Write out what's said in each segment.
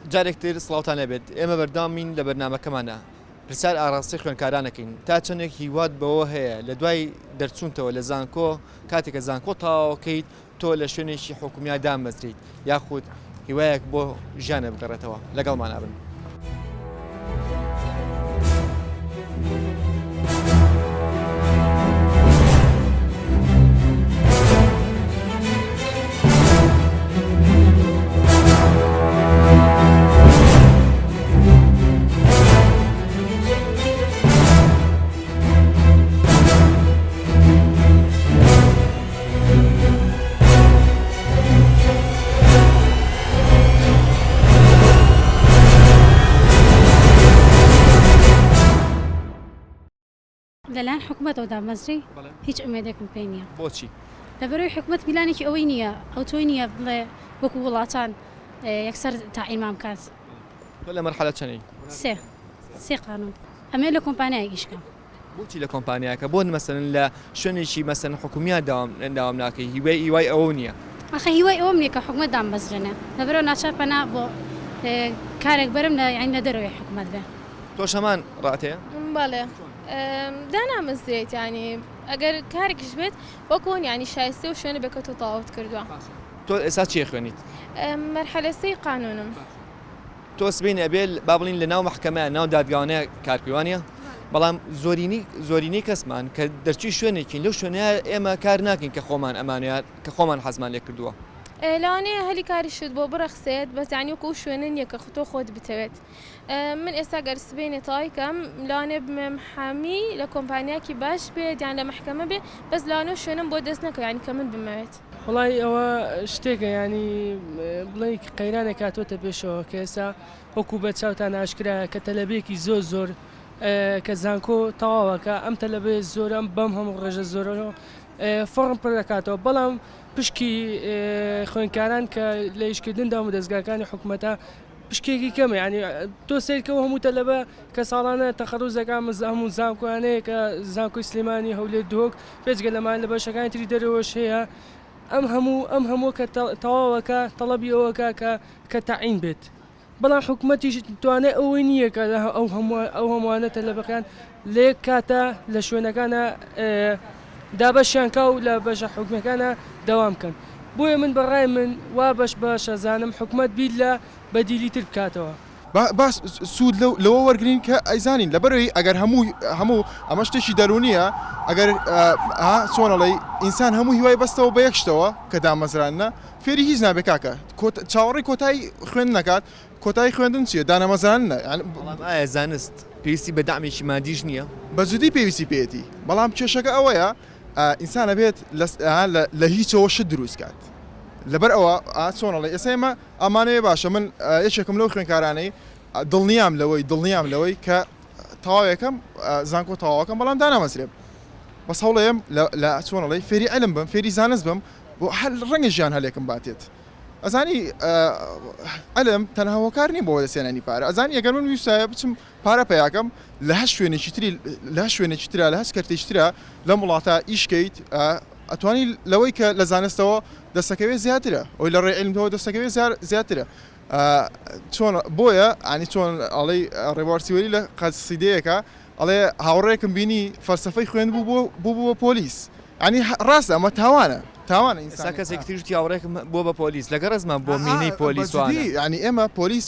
جارێکتر سڵاوتان لەبێت ئێمە بەردامین لە بەرنامەکەمانە پرسیار ئاڕاستی خوێندکارانەکەین تا چەندێک هیواد بەوە هەیە لە دوای دەرچوونتەوە لە زانکۆ کاتێکە زانکۆ تاواکەیت تۆ لە شوێنێکی حکومیا دامەزریت یاخود هیوایەک بۆ ژیانە بگەڕێتەوە لەگەڵمان نابن. لەلایەن حکوومەتەوە دامەزری هیچ ئومێدێکم پێی نییە. بۆچی؟ لەبەرەوەی حکوومەت میلانێکی ئەوەی نییە ئەو تۆی نییە بڵێ وەکو وڵاتان یەکسەر تاعیمام کات. تۆ لە مەرحەلە چەندی؟ سێ قانون ئەمێ لە کۆمپانیایەکیشکەم. بۆچی لە کۆمپانیاکە بۆ مەسەن لە شوێنێکی مەسەن حکومیا داوام ناکەی هیوای ئەوە نییە؟ ئەخە هیوای ئەوەم نییە کە حکوومەت دامەزرێنە لەبەرەوە ناچارپەنا بۆ کارێک بەرم لە یانی لە دەرەوەی حکوومەت بێ. تۆ شەمان ڕاتەیە؟ بەڵێ دانامەزرێت ینی ئەگەر کارێکش بێت وەکۆن ینی شایستە و شوێنە بێکە تۆ تەواوت کردووە. تۆ ئێستا چی خوێنیت؟ مەرحەلەسەی قانونم. تۆ سبین ئەبێ با بڵین لە ناو محکەمە ناو دادگاوانەیە کارکردوانە بەڵام زۆرینەی کەسمان کە دەرچی شوێنێکین لەو شوێنەیە ئێمە کار ناکەین کە خۆمان ئەمانەیە کە خۆمان حەزمان لێ کردووە. لەوانەیە هەلی کاریشت بۆ بڕەخسێت بەس یانی وەکو شوێنە نییە کە تۆ خۆت بتەوێت. من ئێستا گەر سبێنێ تاایکەم لەوانێ بمێم حامی لە کۆمپانیاکی باش بێت یان لە محکەمە بێ بەس لەوانە شوێنم بۆ دەست نەکە ینی کە من بمەوێت. وڵی ئەوە شتێکە ینی بڵێ قەیرانێک کاتۆتە پێشەوە کە ئێستا وەکو بە چاوتان ئاشکرایە کە تەلەبێکی زۆر کە زانکۆ تەواوەکە ئەم تەلەبێ زۆر ئەم بەم هەموو ڕێژە زۆرەوە فڕم پڕ دەکاتەوە بەڵام پشکی خوێنکاران کە لە ئیشکردندا و دەستگاکانی حکوومەتە پشکێکی کەمە ینی تۆ سیرکەەوە هەموو تەلەبە کە ساڵانە تەخەڕوزەکان هەموو زانکۆیانەیە کە زانکۆی سلێمانی هەولێر دۆک پێچگە لەمان لە بەشەکانی تری دەرەوەش هەیە ئەم هەموو کە تەواوەکە تەڵەبی ئەوەکە کە تەعین بێت. بەڵام حکوومەتیش توانێت ئەوەی نییە کە ئەو هەمووانە تەلەبەکان لێ کاتە لە شوێنەکانە دابەشیان کا و لە بەشە حکومەکانە دەوام بکەن. بۆیە من بەڕای من وا بەشە زانم حکوومەت بیت لە بەدیلی تر بکاتەوە. باس سوود لەوە وەرگین کە ئەیزانین لەبەرەوەی ئەگەر هەموو ئەمە شتێکی دەرونیە ئەگەر چۆنەڵی ئینسان هەموو هیوای بەستەوە بە یەکشتەوە کە دامەزرانە فێری هیچ نابێ کاکە چاوەڕی کۆتایی خوێن نکات کۆتایی خوێندن چیە دانەمەزانە ئایا زانست پێویستی بە دامێکی مادیش نییە؟ بە جودی پێویستی پێێتی بەڵام کێشەکە ئەوەیە ئینسانە بێت لە هیچەوە شت دروست کات. لەبەر ئەوە چۆنەڵی ئێسێمە ئەمانەیە باشە من یەکێکم لەو خوێنکارانەی دڵنیام لەوەی کە تەواوێکم زانکۆ تەواوەکەم بەڵام دانامەزرێم بەس هەوڵەیەم لە چۆنەڵی فێری علم بم فێری زانست بم بۆ ڕەنگە ژیان هەلێکم باتێت. ئەزانی ئەلم تەنها هۆکار نیم بۆ دەسێنانی پارە ئەزانی ئەگەر من ویستایە بچم پارە پێیاکەم لە هەش شوێنێکی ترا لە هەست کەرتێکترا لە وڵاتە ئیشکەیت ئەتوانی لەوەی کە لە زانستەوە دەستەکەوێت زیاترە ئەوی لە ڕێ علمەوە دەستەکەوێت زیاترە. چۆن بۆیە ئانی چۆن ئەڵەی ڕێوارسیوەری لە قەسیدەیەکە ئەڵێ هاوڕێکم بینی فەلسەفەی خوێند بوو بۆ پۆلیس ئەنی ڕاستە ئەمە تاوانە ئێستا کەسێک تریشتی هاوڕێکم بۆ بە پۆلیس لەگە ڕزمان بۆ مینەی پۆلیسوانە ینی ئێمە پۆلیس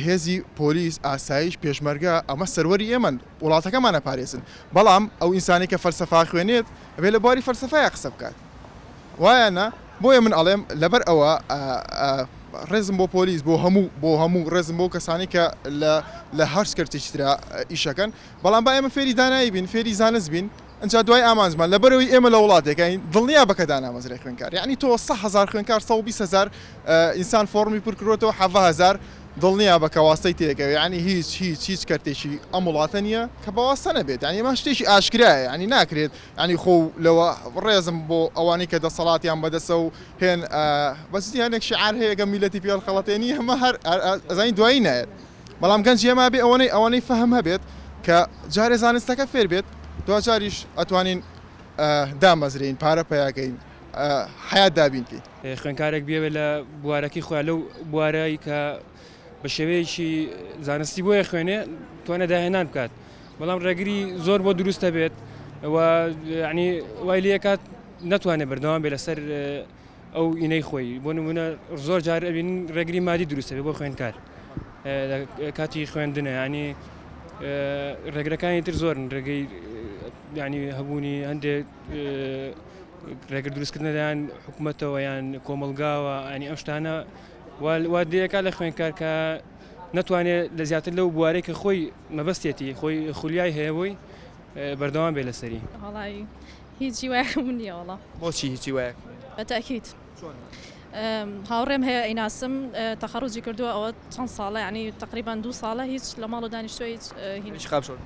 هێزی پۆلیس ئاسایش پێشمەرگە ئەمە سەروەری ئێمە وڵاتەکەمانە پارێزن بەڵام ئەو ئینسانی کە فەلسەفا خوێنێت ئەبێ لە بواری فەلسەفای قسە بکات وایەنە بۆیە من ئەڵێم لەبەر ئەوە ڕێزم بۆ پۆلیس بۆ هەموو ڕێزم بۆ کەسانی کە لە هەر سکرتێکی ترا ئیشەکەن بەڵام با ئێمە فێری دانایی بین فێری زانست بین ئەجا دوای ئامانزمان لەبەرەوەی ئێمە لە وڵاتێکین دڵنیا بکە دانامەزرێ خوێنکار یعنی تۆ 100,000 خوێنکار 120,000 ئینسان فۆرمی پڕکرۆتەوە 7,000 دڵنیا بە کەواستەی تێکەوە ینی هیچ کەرتێکی ئەم وڵاتە نییە کە بەواستە نەبێت ینی ئەمە شتێکی ئاشکرایە ینی ناکرێت ینی خۆ لەوە ڕێزم بۆ ئەوانەی کە دەسەڵاتیان بەدەسە و هێن بەستی هەنێک شعار هەیە کە میلەتی پێڵ خەڵەتێنی هەمە هەر ئەزانی دوایی نایێت بەڵام گەنج ئێمە بێ ئەوانەی فەهم هەبێت کە جارێ زانستەکە فێر بێت دوجاریش ئەتوانین دامەزرین پارە پەیاکەین حیات دابینکەین خوێنکارێک بێوێت لە بوارەکەی خۆیان لەو بوارەی کە بە شێوەیەکی زانستی بۆیە خوێنێ توانە داهێنان بکات بەڵام ڕێگری زۆر بۆ دروستە بێت و ینی وای لێ کات ناتوانێت بەردەوام بێ لەسەر ئەو ئینەی خۆی بۆ نمونە زۆر جار ئەبین ڕێگری مادی دروستە بێ بۆ خوێندکار کاتی خوێندنە ینی ڕێگرەکانی تر زۆرن ڕێگەی ینی هەبوونی هەندێک ڕێگر دروستکردنەدایان حکوومەتەوە یان کۆمەلگاوە ئەنی ئەم شتانە وا دەیەکات لە خوێندکار کە ناتوانێت لە زیاتر لەو بوارەی کە خۆی مەبەستێتی خۆی خولیای هەیە بۆی بەردەوام بێ لەسەری والله هیچی وایەکم نییە وڵا بۆچی هیچی وایە بەتاکیت هاوڕێم هەیە ئەیناسم تەخەڕوجی کردووە ئەوە چەند ساڵە ینی تقریبا 2 ساڵە هیچ لە ماڵ و دانیشتۆ هیچ قاپشۆر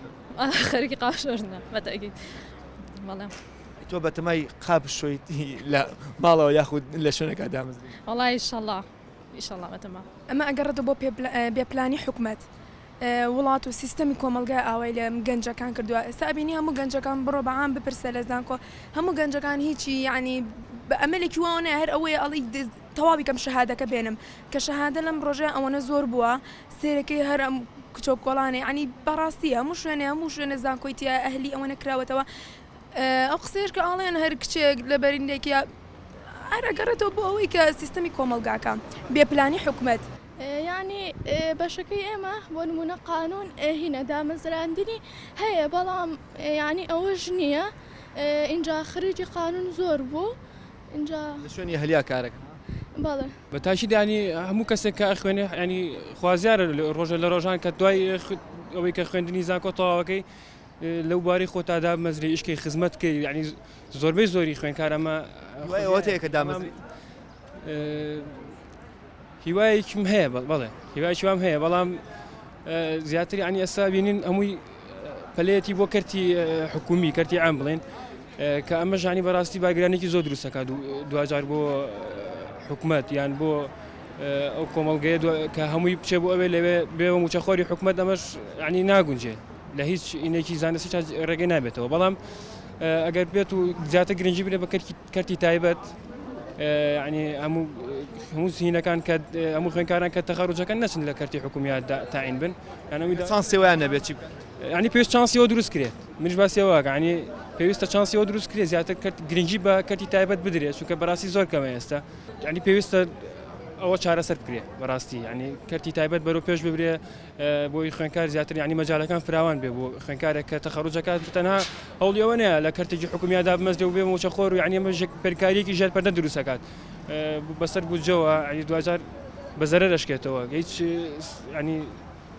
خەرکی قاپشۆرنە بەتاکیت بەڵێ تۆ بەتەمای قاپشۆیتی لە ماڵەوە یاخود لە شوێنێکا دامەزری والله ئینشەڵڵا ئینشەڵڵا بەتەما ئەمە ئەگەڕێتەوە بۆ بێپلانی حکوومەت وڵات و سیستەمی کۆمەلگای ئاوای لە گەنجەکان کردووە ئێستا بینی هەموو گەنجەکان بڕۆ بەعام بپرسە لە زانکۆ هەموو گەنجەکان هیچی یعنی بە ئەمەلێکی وانە هەر ئەوەیە ئەڵی تەواوی کەم شەهادەکە بێنم کە شەهادە لەم ڕۆژێ ئەوەنە زۆر بووە سێرەکەی هەر ئەم کچۆ کۆڵانێ عنی بەڕاستی هەموو شوێنە زانکۆیتە ئەهلی ئەوەنە کراوەتەوە ئەو قسەیەش کە ئاڵێن هەر کچێک لە بەریندێکی ئەگەڕێتەوە بۆ ئەوەی کە سیستەمی کۆمەلگاکە بێپلانی حکوومەت ینی بەشەکەی ئێمە بۆ نمونە قانون هینە دامەزراندنی هەیە بەڵام ینی ئەوەش نییە اینجا خرجی قانون زۆر بوو اینجا لە شوێنی هەلیا کارەکە بەڵێ بەتاشی ینی هەموو کەسێک کە خوێنێ ینی خوازیارە ڕۆژە لە ڕۆژان کە دوای ئەوەی کە خوێندنی زانکۆ تەواوەکەی لەو باری خۆتادا مەزری ئیشکی خزمەتکەی ینی زۆربەی زۆری خوێنکارەمە ئەوەیە کە دامەزری هیوایەکم هەیە بەڵێ هیوایکی وام هەیە بەڵام زیاتر ینی ئێستا بینین هەمووی پەلەیەتی بۆ کەرتی حکومی کەرتی عام بڵێن کە ئەمە ژانی بەڕاستی باگرانێکی زۆر دروستەکات دوجار بۆ حکومەت یان بۆ ئەو کۆمەڵگەیە کە هەمووی بچێ بۆ ئەوێ لەوێ بێوە موچەخۆری حکومەت ئەمەش ینی ناگونجێ لە هیچ ئینێکی زانستی ڕێگەی نابێتەوە بەڵام ئەگەر بێت و زیاتر گرنگی بێ بە کەرتی تایبەت ینی هەموو زیینەکان کە هەموو خوێنکاران کە تەخەڕوجەکان نەچن لە کەرتی حکومیات تاعین بن چانسێوایان نەبێت چی ینی پێویست چانسیەوە دروست کرێت منش باسیەوە ینی پێویستە چانسیەوە دروست کرێت زیاتر گرنگی بە کەرتی تایبەت بدرێت چونکە بەڕاستی زۆر کەمە ئێستا ینی پێویستە ئەوە چارەسەر بکرێت بەڕاستی ینی کەرتی تایبەت بەرەو پێش ببرێ بۆی خوێنکار زیاتر ینی مەجالەکان فراوان بێ بۆ خوێنکارێک کە تەخەڕوجەکات تەنها هەوڵیەوە نیە لە کەرتێکی حکومیادا بمەزرێ و بێ موچەخۆر و ینی ئەمە پەرکاریەکی ژێرپەردە دروستەکات بەسەر بودجەوە ینی دوجار بە زەرەر دەشکێتەوە هیچ ینی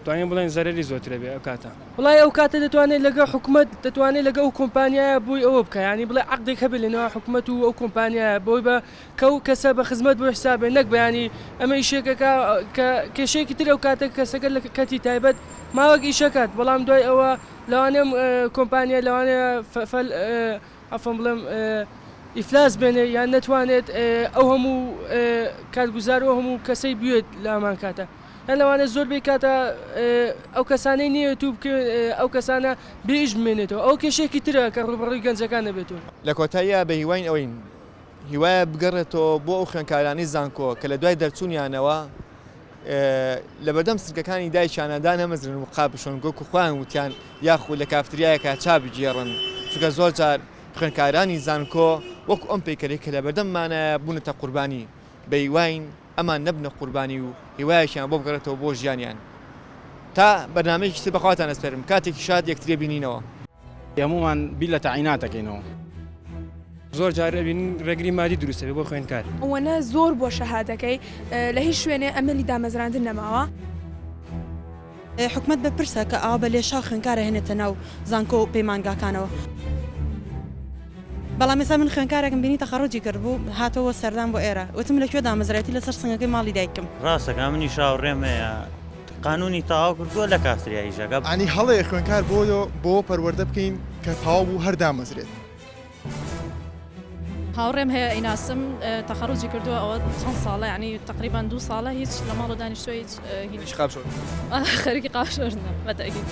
توانین بڵێن زەرری زۆرترە بێ ئەو کاتە وڵای ئەو کاتە دەتوانێت لەگە حکوومەت دەتوانێت لەگە ئەو کۆمپانیایە بووی ئەوە بکە ینی بڵێ عقدێک هەبێت لەنەوە حکوومەت و ئەو کۆمپانیایە بۆی بە کەو کەسە بە خزمەت بۆ حسابێ نەک بەیانی ئەمە ئیشێکەکە کە کێشەیەکی تر ئەو کاتە کەسەکە لە کەتی تایبەت ماوەک ئیشەکات بەڵام دوای ئەوە لەوانێ کۆمپانیا لەوانەیە ئەفەم بڵێم ئیفلاس بێنێ یان نەتوانێت ئەو هەموو کارگوزار و هەموو کەسەی بوێت لە ئەمان کاتە هەن لەوانە زۆربەی کاتە ئەو کەسانەی نیەت و ئەو کەسانە بێئیش بمێنێتەوە ئەو کێشێکی ترە کە ڕوبەڕووی گەنجەکان دەبێتەوە لە کۆتاییە بە هیواین ئەوین هیوایە بگەڕێتەوە بۆ ئەو خوێنکارانی زانکۆ کە لە دوای دەرچوونیانەوە لە بەردەم سرکەکانی دایکیانەدا نەمەزرن و قاپشۆن گۆک و خوان وتیان یاخود لە کافتریایەکە چابی جێڕن چونکە زۆر جار خوێنکارانی زانکۆ وەکو ئەم پەیکەرێک کە لە بەردەممانە بوونەتە قوربانی بە هیواین ئەمان نەبنە قوربانی و هیوایەکیان بۆ بگەڕێتەوە بۆ ژیانیان تا بەرنامەیەکی تر بەخواتان ئەسپێرم کاتێکی شاد یەکترێ بینینەوە هەمومان بیر لە تاعیناتەکەینەوە زۆر جار ئەبین ڕێگری مادی دروستە بێ بۆ خوێندکار ئەوەنە زۆر بۆ شەهادەکەی لە هیچ شوێنێ ئەمەلی دامەزراندن نەماوە حکومت بپرسە کە ئاوا بە لێشا خوێنکارە هێنێتە ناو زانکۆ و پەیمانگاکانەوە بەڵام ێستا من خوێنکارێکم بینی تەخەڕوجی کردبوو هاتەوە سەردان بۆ ئێرە وتم لەکوێ دامەزرایەتی لەسەر سنگەکەی ماڵی دایکم ڕاستەکە منی شاوڕێم هەیە قانونی تەواو کردووە لە کافتریاییژەکە ئەنی هەڵەیە خوێنکار بۆ پەروەردە بکەین کە تەواو بوو هەر دامەزرێت هاوڕێم هەیە ئەیناسم تەخەڕوجی کردووە ئەوە چەند ساڵە ینی تقریبا 2 ساڵە هیچ لە ماڵ و دانیشتۆ هیچ قاپشۆر خەرکی قاپشۆرنە بەتاکیت